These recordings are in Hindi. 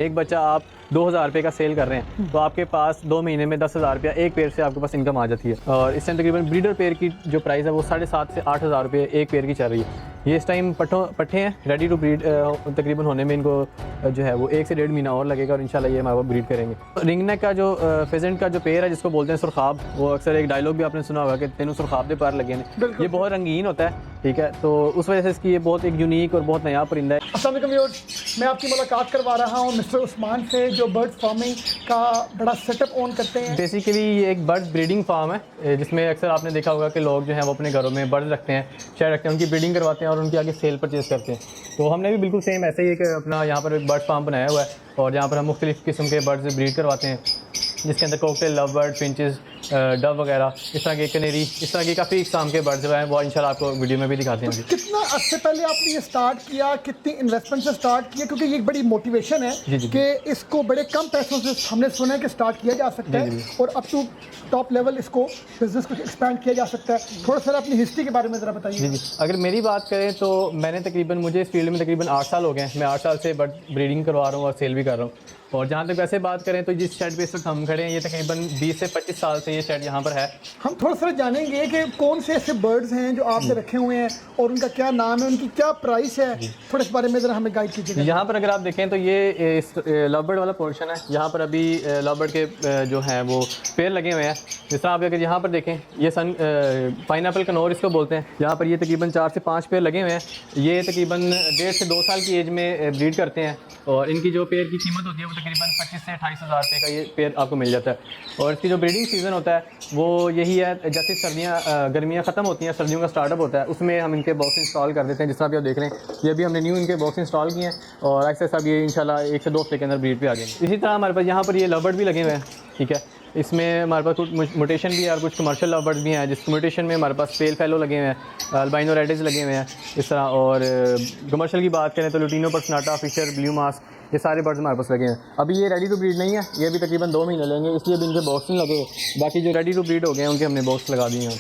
एक बच्चा आप 2,000 रुपये का सेल कर रहे हैं तो आपके पास 2 महीने में 10,000 रुपया एक पेयर से आपके पास इनकम आ जाती है। और इस टाइम तकरीबन ब्रीडर पेयर की जो प्राइस है वो 7,500 से 8,000 रुपये एक पेयर की चल रही है। ये इस टाइम पट्ठे हैं रेडी टू ब्रीड, तकरीबन होने में इनको जो है वो 1 से 1.5 महीना और लगेगा और इंशाल्लाह ये हमारा ब्रीड करेंगे। रिंग नेक का जो फेजेंट का जो पेयर है जिसको बोलते हैं सुरखाब, वो अक्सर एक डायलॉग भी आपने सुना होगा कि तेनों सुरखाब दे पार लगे हैं। ये बहुत रंगीन होता है, ठीक है, तो उस वजह से इसकी ये बहुत एक यूनिक और बहुत नया परिंदा है। अस्सलाम वालेकुम व्यूअर्स, मैं आपकी मुलाकात करवा रहा हूँ मिस्टर उस्मान से जो बर्ड फार्मिंग का बड़ा सेटअप ऑन करते हैं। बेसिकली ये एक बर्ड ब्रीडिंग फार्म है जिसमें अक्सर आपने देखा होगा कि लोग जो हैं वो अपने घरों में बर्ड रखते हैं, शेयर रखते हैं, उनकी ब्रीडिंग करवाते हैं और उनकी आगे सेल परचेज करते हैं। तो हमने भी बिल्कुल सेम ऐसे ही एक अपना यहाँ पर एक बर्ड फार्म बनाया हुआ है और यहाँ पर हम मुख्तलिफ़ किस्म के बर्ड्स ब्रीड करवाते हैं जिसके अंदर cocktail, love bird, finches, Dove वगैरह, इस तरह के कनेरी, इस तरह की काफ़ी इकसाम के बर्ड्स जो हैं वो इंशाल्लाह आपको वीडियो में भी दिखाते हैं। कितना अर्से पहले आपने ये स्टार्ट किया, कितनी इन्वेस्टमेंट से स्टार्ट किया? क्योंकि ये एक बड़ी मोटिवेशन है कि इसको बड़े कम पैसों से हमने सुना है कि स्टार्ट किया जा सकता है और अप टू टॉप लेवल इसको बिजनेस को एक्सपैंड किया जा सकता है। थोड़ा सा अपनी हिस्ट्री के बारे में ज़रा बताइए। जी, अगर मेरी बात करें तो मैंने मुझे इस फील्ड में तकरीबन 8 साल हो गए हैं। मैं 8 साल से बर्ड ब्रीडिंग करवा रहा हूँ और सेल भी कर रहा हूँ। और जहाँ तक वैसे बात करें तो जिस शेड पे इस वक्त हम खड़े हैं ये तकरीबन 20 से 25 साल से ये शेड यहाँ पर है। हम थोड़ा सा जानेंगे कि कौन से ऐसे बर्ड्स हैं जो आपने रखे हुए हैं और उनका क्या नाम है, उनकी क्या प्राइस है, थोड़ा इस बारे में ज़रा हमें गाइड कीजिए। यहाँ पर अगर आप देखें तो ये इस लव बर्ड वाला पोर्शन है। यहाँ पर अभी लव बर्ड के जो हैं वो पेड़ लगे हुए हैं। जिस तरह आप अगर यहाँ पर देखें ये पाइनएप्पल कनौर इसको बोलते हैं। यहाँ पर ये तकरीबन 4 से 5 पेड़ लगे हुए हैं। ये तकरीबन 1.5 से 2 साल की एज में ब्रीड करते हैं और इनकी जो पेड़ की कीमत होती है वो तकरीबन 25 से 28 हज़ार रुपये का ये पेड़ आपको मिल जाता है। और इसकी जो ब्रीडिंग सीज़न होता है वो यही है, जैसे गर्मियाँ ख़त्म होती हैं, सर्दियों का स्टार्टअप होता है, उसमें हम इनके बॉक्स इंस्टॉल कर देते हैं। जिस तरह आप देख रहे हैं ये अभी हमने न्यू इनके बॉक्स इंस्टॉल किए हैं और ऐसे सब ये इंशाल्लाह 1 से 2 हफ्ते के अंदर ब्रीड पे आ जाएंगे। इसी तरह हमारे पास यहाँ पर ये लव बर्ड भी लगे हुए हैं, ठीक है। इसमें हमारे पास कुछ म्यूटेशन भी है और कुछ कमर्शियल लव बर्ड्स भी हैं। जिस म्यूटेशन में हमारे पास पेल फेलो लगे हुए हैं, अल्बाइनो रेडिस लगे हुए हैं इस तरह। और कमर्शियल की बात करें तो lutino personata, Fischer, blue mask, ये सारे बर्ड्स हमारे पास लगे हैं। अभी ये रेडी टू ब्रीड नहीं है, ये अभी तकरीबन 2 महीने लेंगे, इसलिए अभी इनके बॉक्स नहीं लगे। बाकी जो रेडी टू ब्रीड हो गए हैं उनके हमने बॉक्स लगा दिए हैं।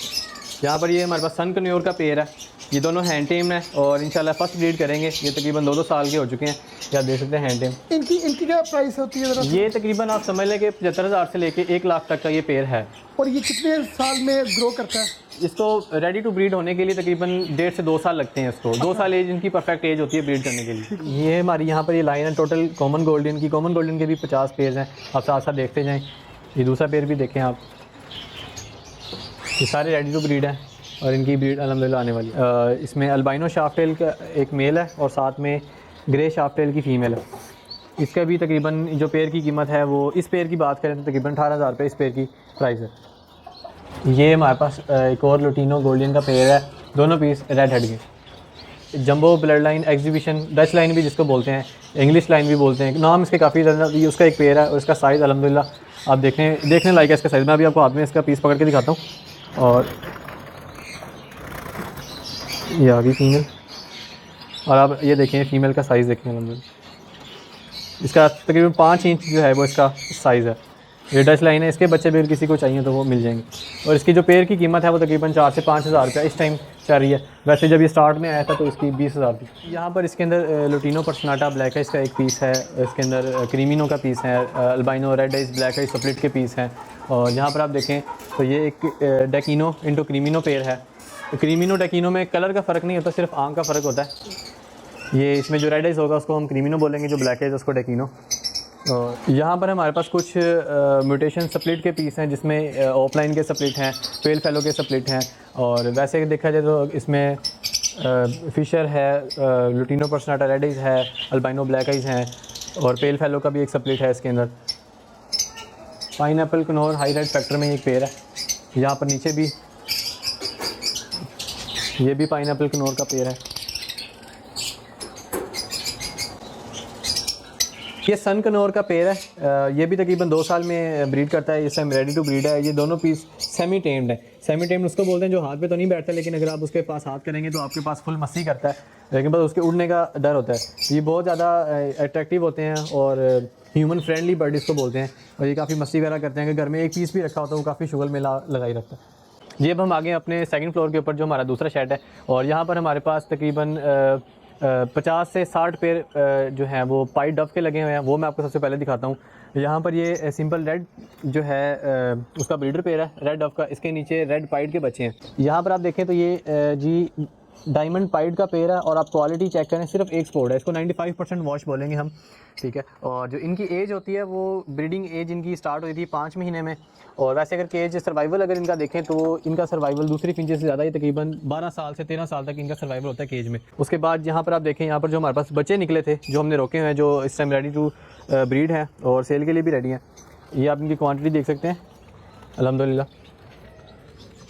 यहाँ पर ये हमारे पास सन कन्योर का पेयर है, ये दोनों हैंड टेम है और इंशाल्लाह फर्स्ट ब्रीड करेंगे। ये तकरीबन 2-2 साल के हो चुके हैं, या देख सकते हैं हैंड टेम। इनकी क्या प्राइस होती है? ये तकरीबन आप समझ लें कि 75,000 से लेके 1 लाख तक का ये पेयर है। और ये कितने साल में ग्रो करता है? इसको रेडी टू ब्रीड होने के लिए तकरीबन 1.5 से 2 साल लगते हैं इसको। 2 साल एज इनकी परफेक्ट एज होती है ब्रीड करने के लिए। ये हमारी यहाँ पर ये लाइन है टोटल कॉमन गोल्डन के भी 50 पेयर हैं। आप साथ साथ देखते जाएँ। ये दूसरा पेयर भी देखें आप, ये सारे रेडी टू ब्रीड हैं और इनकी ब्रीड अल्हम्दुलिल्लाह आने वाली। इसमें अल्बाइनो शाफ्टेल का एक मेल है और साथ में ग्रे शाफ्टेल की फ़ीमेल है। इसका भी तकरीबन जो पेयर की कीमत है वो, इस पेयर की बात करें तो तकरीबन 18,000 रुपये इस पेयर की प्राइस है। ये हमारे पास एक और लुटिनो गोल्डन का पेयर है, दोनों पीस रेड हेड के। Jumbo blood line exhibition, Dutch line भी जिसको बोलते हैं, इंग्लिश लाइन भी बोलते हैं, नाम इसके काफ़ी ज़्यादा। उसका एक पेयर है और इसका साइज़ अल्हम्दुलिल्लाह आप देखने लायक है इसका साइज़। मैं अभी आपको हाथ में इसका पीस पकड़ के दिखाता हूँ। और ये आ गई फीमेल और आप ये देखें फ़ीमेल का साइज़ देखें अल्हम्दुलिल्लाह। इसका तकरीबन 5 इंच जो है वो इसका साइज़ है। ये डच लाइन है, इसके बच्चे भी अगर किसी को चाहिए तो वो मिल जाएंगे। और इसकी जो पेयर की कीमत है वो तकरीबन 4 से 5 हज़ार रुपये इस टाइम चल रही है। वैसे जब ये स्टार्ट में आया था तो इसकी 20,000 थी। यहाँ पर इसके अंदर लुटिनो पर्सनाटा ब्लैक है, इसका एक पीस है। इसके अंदर क्रीमिनो का पीस है, albino red eyes black eyes split के पीस हैं। और यहाँ पर आप देखें तो ये एक डेकिनो इंटू क्रीमिनो पेयर है। क्रीमिनो डेकिनो में कलर का फ़र्क नहीं होता, सिर्फ आंख का फ़र्क होता है। ये इसमें जो रेड आइज होगा उसको हम क्रीमिनो बोलेंगे, जो ब्लैक आइज उसको डेकिनो। और यहाँ पर हमारे पास कुछ म्यूटेशन स्प्लिट के पीस हैं जिसमें ऑफलाइन के स्प्लिट हैं, पेल फेलो के स्प्लिट हैं। और वैसे देखा जाए तो इसमें फिशर है, लुटिनो पर्सनाटा रेड आइज है, अल्बाइनो ब्लैक आइज हैं और पेल फेलो का भी एक स्प्लिट है इसके अंदर। Pineapple Knorr high red factor में एक पेयर है। यहाँ पर नीचे भी ये भी पाइनएप्पल कनौर का पेयर है। ये सन कनौर का पेयर है, ये भी तकरीबन 2 साल में ब्रीड करता है। इस टाइम रेडी टू ब्रीड है। ये दोनों पीस सेमी टेम्ड है। सेमी टेम्ड उसको बोलते हैं जो हाथ पे तो नहीं बैठता, लेकिन अगर आप उसके पास हाथ करेंगे तो आपके पास फुल मस्ती करता है, लेकिन बस उसके उड़ने का डर होता है। ये बहुत ज़्यादा अट्रैक्टिव होते हैं और ह्यूमन फ्रेंडली बर्ड इसको बोलते हैं। और ये काफ़ी मस्ती वगैरह करते हैं कि घर में एक पीस भी रखा होता है वो काफ़ी शुगल में लगाई रखता है। ये अब हम आगे अपने सेकंड फ्लोर के ऊपर जो हमारा दूसरा शेड है और यहाँ पर हमारे पास तकरीबन 50 से 60 पेयर जो हैं वो पाई डफ के लगे हुए हैं, वो मैं आपको सबसे पहले दिखाता हूँ। यहाँ पर ये सिंपल रेड जो है उसका ब्रीडर पेयर है रेड डफ का, इसके नीचे रेड पाइड के बच्चे हैं। यहाँ पर आप देखें तो ये जी डायमंड पाइड का पेयर है, और आप क्वालिटी चेक करें, सिर्फ एक स्पोर्ट है, इसको 95% वॉश बोलेंगे हम, ठीक है। और जो इनकी एज होती है वो ब्रीडिंग एज इनकी स्टार्ट हुई थी 5 महीने में, और वैसे अगर केज सर्वाइवल अगर इनका देखें तो इनका सर्वाइवल दूसरी फिंचेस से ज़्यादा ही, तकरीबन 12 साल से 13 साल तक इनका सर्वाइवल होता है केज में। उसके बाद यहाँ पर आप देखें, यहाँ पर जो हमारे पास बच्चे निकले थे जो हमने रोके हुए हैं, जो इस टाइम रेडी टू ब्रीड है और सेल के लिए भी रेडी हैं, ये आप इनकी क्वान्टिटी देख सकते हैं अल्हम्दुलिल्लाह।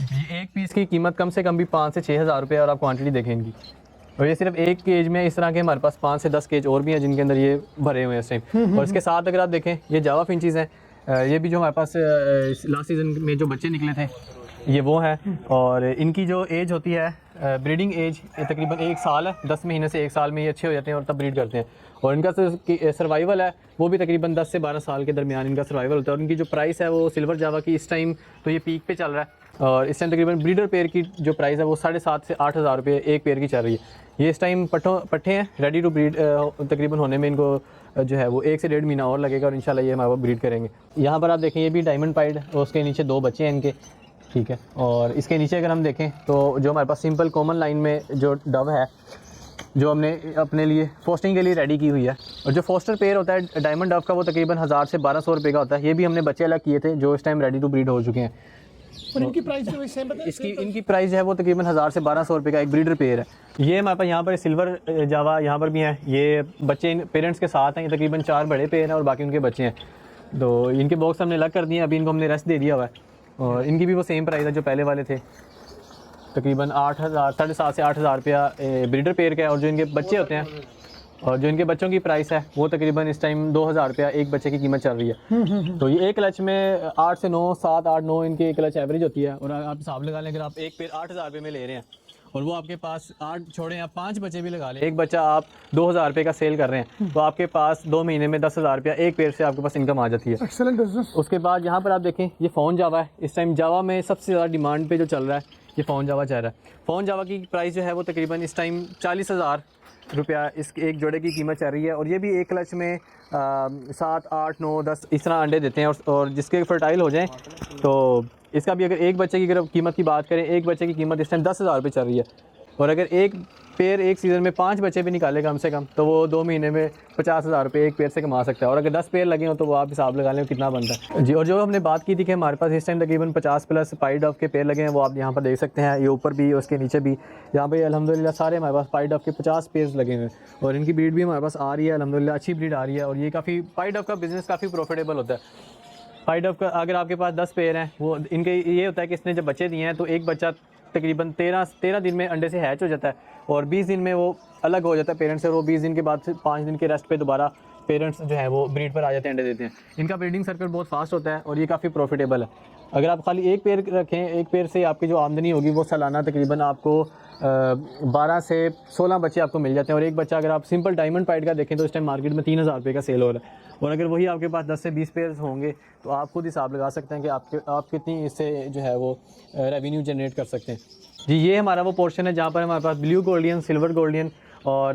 ये एक पीस की कीमत कम से कम भी 5 से 6 हज़ार रुपये, और आप क्वांटिटी देखें इनकी। और ये सिर्फ एक केज में, इस तरह के हमारे पास 5 से 10 केज और भी हैं जिनके अंदर ये भरे हुए हैं इस टाइम। और इसके साथ अगर आप देखें, ये जावा फिंचीज़ हैं, ये भी जो हमारे पास लास्ट सीज़न में जो बच्चे निकले थे ये वो है। और इनकी जो एज होती है ब्रीडिंग एज तकरीबन 1 साल है, 10 महीने से 1 साल में ये अच्छे हो जाते हैं और तब ब्रीड करते हैं। और इनका सर्वाइवल है वो भी तकरीबन 10 से 12 साल के दरमियान इनका सर्वाइवल होता है। और इनकी जो प्राइस है वो सिल्वर जावा की इस टाइम तो ये पीक पे चल रहा है, और इस टाइम तकरीबन ब्रीडर पेयर की जो प्राइस है वो 7.5 से 8 हज़ार रुपये एक पेयर की चल रही है। ये इस टाइम पट्ठे हैं रेडी टू ब्रीड, तकरीबन होने में इनको जो है वो 1 से 1.5 महीना और लगेगा, और इंशाल्लाह ये हमारे ब्रीड करेंगे। यहाँ पर आप देखें, ये भी डायमंड पाइड है और उसके नीचे 2 बच्चे हैं इनके, ठीक है। और इसके नीचे अगर हम देखें तो जो हमारे पास सिंपल कॉमन लाइन में जो डव है जो हमने अपने लिए फोस्टिंग के लिए रेडी की हुई है, और जो फोस्टर पेयर होता है डायमंड डव का वो तकरीबन 1000 से 1200 रुपये का होता है। ये भी हमने बच्चे अलग किए थे जो इस टाइम रेडी टू ब्रीड हो चुके हैं। और इनकी प्राइस भी सेम बताएं? इसकी इनकी प्राइस है वो तकरीबन 1000 से 1200 रुपये का एक ब्रीडर पेयर है। ये हमारे पास यहाँ पर सिल्वर जावा यहाँ पर भी हैं, ये बच्चे इन पेरेंट्स के साथ हैं, ये तकरीबन 4 बड़े पेयर हैं और बाकी उनके बच्चे हैं। तो इनके बॉक्स हमने अलग कर दिए, अभी इनको हमने रेस्ट दे दिया हुआ है। और इनकी भी वो सेम प्राइस है जो पहले वाले थे, तकरीबन 8,000 7.5 से 8,000 रुपया ब्रीडर पेयर का है। और जो इनके बच्चे होते हैं और जो इनके बच्चों की प्राइस है वो तकरीबन इस टाइम 2,000 रुपया एक बच्चे की कीमत चल रही है। तो ये एक क्लच में 8 से 9 7 8 9 इनकी एक क्लच एवरेज होती है। और आप हिसाब लगा लें, अगर आप एक पेयर 8,000 रुपये में ले रहे हैं और वो आपके पास 8 छोड़ें, आप 5 बच्चे भी लगा लें, एक बच्चा आप 2,000 रुपये का सेल कर रहे हैं, तो आपके पास 2 महीने में 10,000 रुपया एक पेयर से आपके पास इनकम आ जाती है। Excellent business. उसके बाद यहाँ पर आप देखें, ये फ़ोन जावा है, इस टाइम जावा में सबसे ज़्यादा डिमांड पे जो चल रहा है ये फ़ोन जावा चल रहा है। फ़ोन जावा की प्राइस जो है वो तकरीबन इस टाइम 40,000 रुपया इस एक जोड़े की कीमत चल रही है। और ये भी एक क्लच में 7 8 9 10 इस तरह अंडे देते हैं, और जिसके फर्टाइल हो जाएं तो इसका भी, अगर एक बच्चे की अगर कीमत की बात करें, एक बच्चे की कीमत इस टाइम 10,000 रुपये चल रही है। और अगर एक पेयर एक सीज़न में 5 बच्चे भी निकाले कम से कम, तो वो 2 महीने में 50,000 रुपये एक पेयर से कमा सकता है। और अगर 10 पेयर लगे हो तो वो आप हिसाब लगा लें कितना बनता है जी। और जो हमने बात की थी कि हमारे पास इस टाइम तकरीबन 50+ पाइड ऑफ के पेयर लगे हैं, वो आप यहाँ पर देख सकते हैं, ये ऊपर भी उसके नीचे भी। यहाँ पे अल्हम्दुलिल्लाह सारे हमारे पास पाइड ऑफ के 50 पेयर लगे हुए हैं, और इनकी ब्रीड भी हमारे पास आ रही है अल्हम्दुलिल्लाह, अच्छी ब्रीड आ रही है। और ये काफ़ी पाइड ऑफ का बिज़नेस काफ़ी प्रॉफिटेबल होता है। पाइड ऑफ का अगर आपके पास 10 पेयर हैं, वो इनके ये होता है कि इसने जब बच्चे दिए हैं तो एक बच्चा तकरीबन 13 दिन में अंडे से हैच हो जाता है, और 20 दिन में वो अलग हो जाता है पेरेंट्स से, और वो 20 दिन के बाद 5 दिन के रेस्ट पे दोबारा पेरेंट्स जो है वो ब्रीड पर आ जाते हैं, अंडे देते हैं। इनका ब्रीडिंग सर्कल बहुत फास्ट होता है और ये काफ़ी प्रॉफिटेबल है। अगर आप खाली एक पेयर रखें, एक पेयर से आपकी जो आमदनी होगी वो सालाना तकरीबन आपको 12 से 16 बच्चे आपको मिल जाते हैं। और एक बच्चा अगर आप सिंपल डायमंड पाइड का देखें तो इस टाइम मार्केट में 3,000 रुपये का सेल हो रहा है। और अगर वही आपके पास 10 से 20 पेयर होंगे तो आप खुद हिसाब लगा सकते हैं कि आप कितनी इससे जो है वो रेवेन्यू जनरेट कर सकते हैं जी। ये हमारा वो पोर्शन है जहाँ पर हमारे पास ब्लू गोल्डियन, सिल्वर गोल्डियन और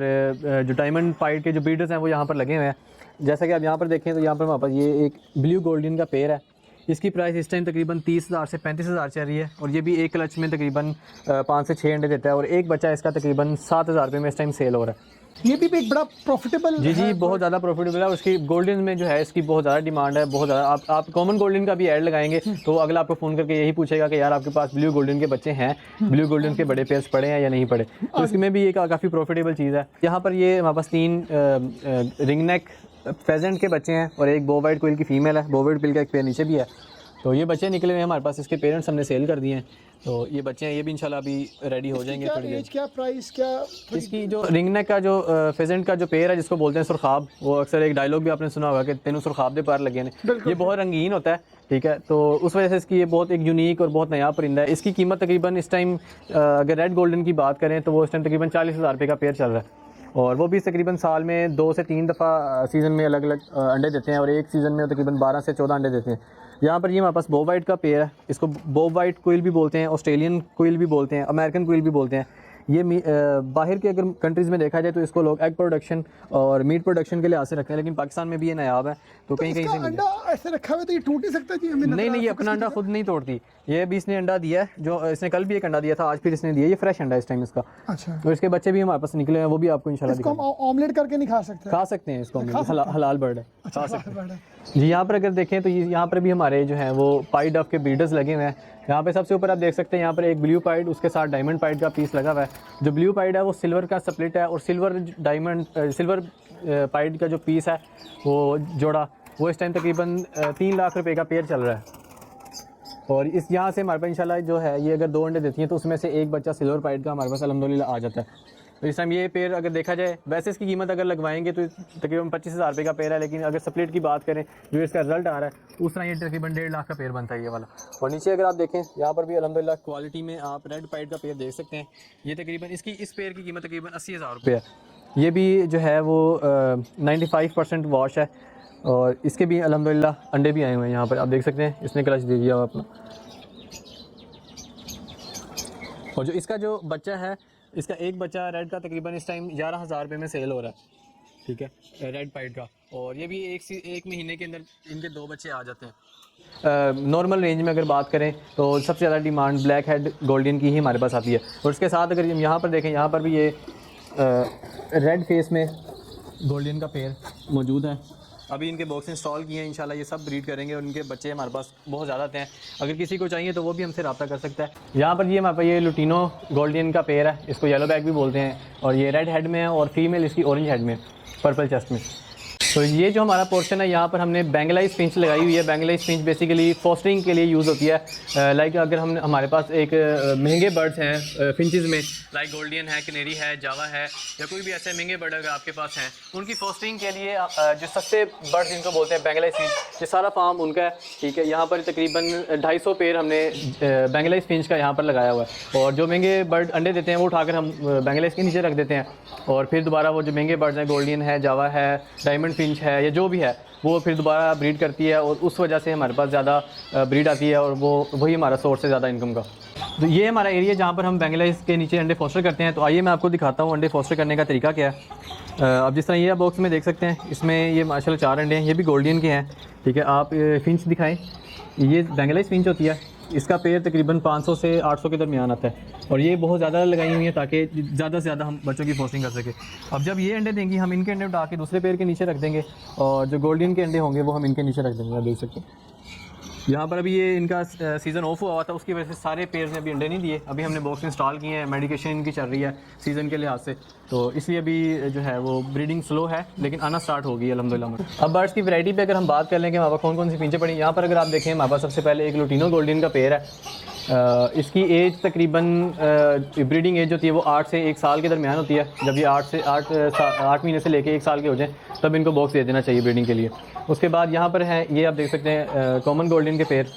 जो डायमंड पाइड के जो ब्रीडर्स हैं वो यहाँ पर लगे हुए हैं। जैसा कि आप यहाँ पर देखें तो यहाँ पर हमारे पास ये एक ब्लू गोल्डियन का पेयर है, इसकी प्राइस इस टाइम तकरीबन 30,000 से 35,000 चल रही है। और ये भी एक क्लच में तकरीबन 5 से 6 अंडे देता है, और एक बच्चा इसका तकरीबन 7,000 रुपये में इस टाइम सेल हो रहा है। ये भी एक बड़ा प्रॉफिटेबल जी बहुत ज़्यादा प्रॉफिटेबल है। उसकी गोल्डन में जो है इसकी बहुत ज़्यादा डिमांड है, बहुत ज़्यादा। आप कॉमन गोल्डन का भी ऐड लगाएंगे तो अगला आपको फ़ोन करके यही पूछेगा कि यार आपके पास ब्लू गोल्डन के बच्चे हैं, ब्लू गोल्डन के बड़े पेयर्स पड़े हैं या नहीं पड़े, तो इसमें भी ये काफ़ी प्रॉफिटेबल चीज़ है। यहाँ पर ये हमारे पास 3 रिंग नेक फेजेंट के बच्चे हैं और एक बो वाइट कोयल की फ़ीमेल है, बो वाइट कोयल का एक पेयर नीचे भी है। तो ये बच्चे निकले हुए हैं हमारे पास, इसके पेरेंट्स हमने सेल कर दिए हैं। तो ये बच्चे हैं, ये भी इंशाल्लाह अभी रेडी हो जाएंगे थोड़ी देर। क्या प्राइस क्या इसकी जो रिंग नेक का जो फेजेंट का जो पेयर है जिसको बोलते हैं सुरखाब, वो अक्सर एक डायलॉग भी आपने सुना होगा कि तेनू सुरखाब दे पार लगे हैं। ये बहुत रंगीन होता है, ठीक है, तो उस वजह से इसकी ये बहुत एक यूनिक और बहुत नया परिंदा है। इसकी कीमत तकरीबन इस टाइम अगर रेड गोल्डन की बात करें तो वो इस टाइम तकरीबन 40,000 रुपये का पेयर चल रहा है। और वो भी तकरीबन साल में 2 से 3 दफ़ा सीज़न में अलग अलग अंडे देते हैं, और एक सीज़न में तकरीबन 12 से 14 अंडे देते हैं। यहाँ पर ये हमारे पास बॉब वाइट का पेयर है, इसको बॉब वाइट कोयल भी बोलते हैं, ऑस्ट्रेलियन कोयल भी बोलते हैं, अमेरिकन कोयल भी बोलते हैं। ये बाहर के अगर कंट्रीज़ में देखा जाए तो इसको लोग एग प्रोडक्शन और मीट प्रोडक्शन के लिए हाथ से रखते हैं, लेकिन पाकिस्तान में भी ये नायाब है, तो कहीं कहीं से मिल अंडा ऐसे रखा हुआ है तो ये टूट नहीं सकता जी? हमें नहीं, ये अपना अंडा खुद नहीं तोड़ती। ये अभी इसने अंडा दिया है, जो इसने कल भी एक अंडा दिया था, आज फिर इसने दिया। ये फ्रेश अंडा है इस टाइम इसका। अच्छा, तो इसके बच्चे भी हमारे पास निकले हैं, वो भी आपको इंशाल्लाह इसको हम ऑमलेट करके नहीं खा सकते? खा सकते हैं इसको, हलाल बर्ड है, खा सकते हैं। बड़ा है। जी यहाँ पर अगर देखें तो यहाँ पर भी हमारे जो हैं वो पाई डफ के ब्रीडर्स लगे हुए हैं। यहाँ पे सबसे ऊपर आप देख सकते हैं, यहाँ पर एक ब्लू पाइड, उसके साथ डायमंड पाइड का पीस लगा हुआ है। जो ब्लू पाइड है वो सिल्वर का स्प्लिट है, और सिल्वर पाइड का जो पीस है वो जोड़ा, वो इस टाइम तकरीबन 3 लाख रुपए का पेयर चल रहा है। और इस यहाँ से हमारे पास इंशाल्लाह जो है ये अगर 2 अंडे देती हैं तो उसमें से एक बच्चा सिल्वर पाइड का हमारे पास अल्हम्दुलिल्लाह आ जाता है। तो इस टाइम ये पेयर अगर देखा जाए, वैसे इसकी कीमत अगर लगवाएंगे तो तकरीबन 25,000 रुपये का पेयर है, लेकिन अगर स्प्लिट की बात करें जो इसका रिजल्ट आ रहा है उस तरह ये तकरीबन 1.5 लाख का पेयर बनता है ये वाला। और नीचे अगर आप देखें यहाँ पर भी अल्हम्दुलिल्लाह क्वालिटी में आप रेड पाइड का पेयर देख सकते हैं। ये तकरीबन इसकी इस पेयर की कीमत तकरीबन 80,000 रुपये है। ये भी जो है वो 95% वॉश है, और इसके भी अल्हम्दुलिल्लाह अंडे भी आए हुए हैं। यहाँ पर आप देख सकते हैं, इसने क्लच दे दिया अपना। और जो इसका जो बच्चा है, इसका एक बच्चा रेड का तकरीबन इस टाइम 11,000 रुपये में सेल हो रहा है, ठीक है, रेड पाइड का। और ये भी एक महीने के अंदर इनके 2 बच्चे आ जाते हैं। नॉर्मल रेंज में अगर बात करें तो सबसे ज़्यादा डिमांड ब्लैक हेड गोल्डन की ही हमारे पास आती है। और उसके साथ अगर हम यहाँ पर देखें, यहाँ पर भी ये रेड फेस में गोल्डन का पेयर मौजूद है। अभी इनके बॉक्स इंस्टॉल किए हैं, इंशाल्लाह ये सब ब्रीड करेंगे और इनके बच्चे हमारे पास बहुत ज़्यादा आते हैं। अगर किसी को चाहिए तो वो भी हमसे रब्ता कर सकता है। यहाँ पर ये हमारे पास ये लुटिनो गोल्डन का पेयर है, इसको येलो बैक भी बोलते हैं, और ये रेड हेड में है और फीमेल इसकी ऑरेंज हेड में, पर्पल चेस्ट में। तो ये जो हमारा पोर्शन है, यहाँ पर हमने बेंगलाइज फिंच लगाई हुई है। बेंगलाइज फिंच बेसिकली फोस्टरिंग के लिए यूज़ होती है। लाइक अगर हम हमारे पास एक महंगे बर्ड्स हैं फिंचेस में, लाइक गोल्डन है, कनेरी है, जावा है, या कोई भी ऐसे महंगे बर्ड अगर आपके पास हैं, उनकी फोस्टरिंग के लिए जो सस्ते बर्ड्स जिनको बोलते हैं बेंगलाइज फिंच, ये सारा फार्म उनका है, ठीक है। यहाँ पर तकरीबन 250 पेयर हमने बेंगलाइज फिंच का यहाँ पर लगाया हुआ है। और जो महंगे बर्ड अंडे देते हैं वो उठाकर हम बेंगलाइज के नीचे रख देते हैं, और फिर दोबारा वो जो महंगे बर्ड्स हैं, गोल्डन है, जावा है, डायमंड फिंच है, या जो भी है, वो फिर दोबारा ब्रीड करती है, और उस वजह से हमारे पास ज़्यादा ब्रीड आती है, और वही हमारा सोर्स है ज़्यादा इनकम का। तो ये हमारा एरिया जहाँ पर हम बेंगलाइज के नीचे अंडे फोस्टर करते हैं। तो आइए मैं आपको दिखाता हूँ अंडे फोस्टर करने का तरीका क्या है। अब जिस तरह ये बॉक्स में देख सकते हैं, इसमें ये माशाल्लाह 4 अंडे हैं, ये भी गोल्डन के हैं, ठीक है। आप फिंच दिखाएं, ये बेंगलाइज फिंच होती है, इसका पेयर तकरीबन 500 से 800 के दरमियान आता है, और ये बहुत ज़्यादा लगाई हुई है ताकि ज़्यादा से ज़्यादा हम बच्चों की फोस्टिंग कर सके। अब जब ये अंडे देंगी, हम इनके अंडे उठा के दूसरे पेयर के नीचे रख देंगे, और जो गोल्डन के अंडे होंगे वो हम इनके नीचे रख देंगे। आप देख सकते हैं यहाँ पर अभी ये इनका सीज़न ऑफ हुआ था, उसकी वजह से सारे पेयर्स ने अभी अंडे नहीं दिए। अभी हमने बॉक्स इंस्टॉल किए हैं, मेडिकेशन इनकी चल रही है सीज़न के लिहाज से, तो इसलिए अभी जो है वो ब्रीडिंग स्लो है, लेकिन आना स्टार्ट होगी अल्हम्दुलिल्लाह। अब बर्ड्स की वैरायटी पे अगर हम बात कर लें कि हमारे पास कौन कौन सी फिंचें पड़ी, यहाँ पर अगर आप देखें हमारे पास सबसे पहले एक लुटिनो गोल्डन का पेयर है। इसकी एज तकरीबन ब्रीडिंग एज होती है वो 8 से 1 साल के दरमियान होती है। जब ये 8 महीने से लेके 1 साल के हो जाएँ तब इनको बॉक्स दे देना चाहिए ब्रीडिंग के लिए। उसके बाद यहाँ पर है, ये आप देख सकते हैं कॉमन गोल्डन के पेयर,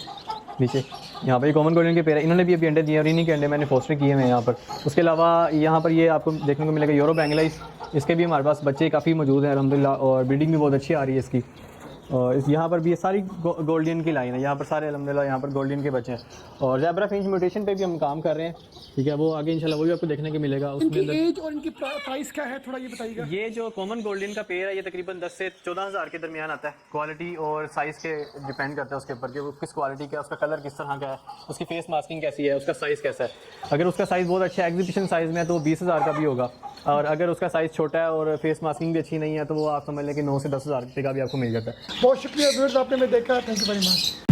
नीचे यहाँ पर ये कॉमन गोल्डन के पेयर है, इन्होंने भी अभी अंडे दिए, और इन्हीं के अंडे मैंने फोस्टर किए हैं यहाँ पर। उसके अलावा यहाँ पर ये आपको देखने को मिलेगा यूरो बेंगलाइज, इसके भी हमारे पास बच्चे काफ़ी मौजूद हैं अल्हम्दुलिल्लाह, और ब्रीडिंग भी बहुत अच्छी आ रही है इसकी। और इस यहाँ पर भी ये सारी गोल्डन की लाइन है, यहाँ पर सारे अल्हम्दुलिल्लाह यहाँ पर गोल्डन के बच्चे हैं। और ज़ेब्रा फिंच म्यूटेशन पे भी हम काम कर रहे हैं, ठीक है, वो आगे इंशाल्लाह वो भी आपको देखने को मिलेगा। उसमें इनकी एज और इनकी प्राइस क्या है, थोड़ा ये बताइएगा। ये जो कॉमन गोल्डन का पेयर है ये तकरीबन 10 से 14,000 के दरमियान आता है। क्वालिटी और साइज़ के डिपेंड करता है उसके ऊपर कि वो किस क्वालिटी का है, उसका कलर किस तरह का है, उसकी फेस मास्किंग कैसी है, उसका साइज़ कैसा है। अगर उसका साइज़ बहुत अच्छा है, एग्जीबिशन साइज़ में है, तो वो 20,000 का भी होगा, और अगर उसका साइज़ छोटा है और फेस मास्किंग भी अच्छी नहीं है तो वो आप समझ लें कि 9 से 10,000 रुपये का भी आपको मिल जाता है। बहुत शुक्रिया व्यूअर्स, आपने मैं देखा, थैंक यू वेरी मच।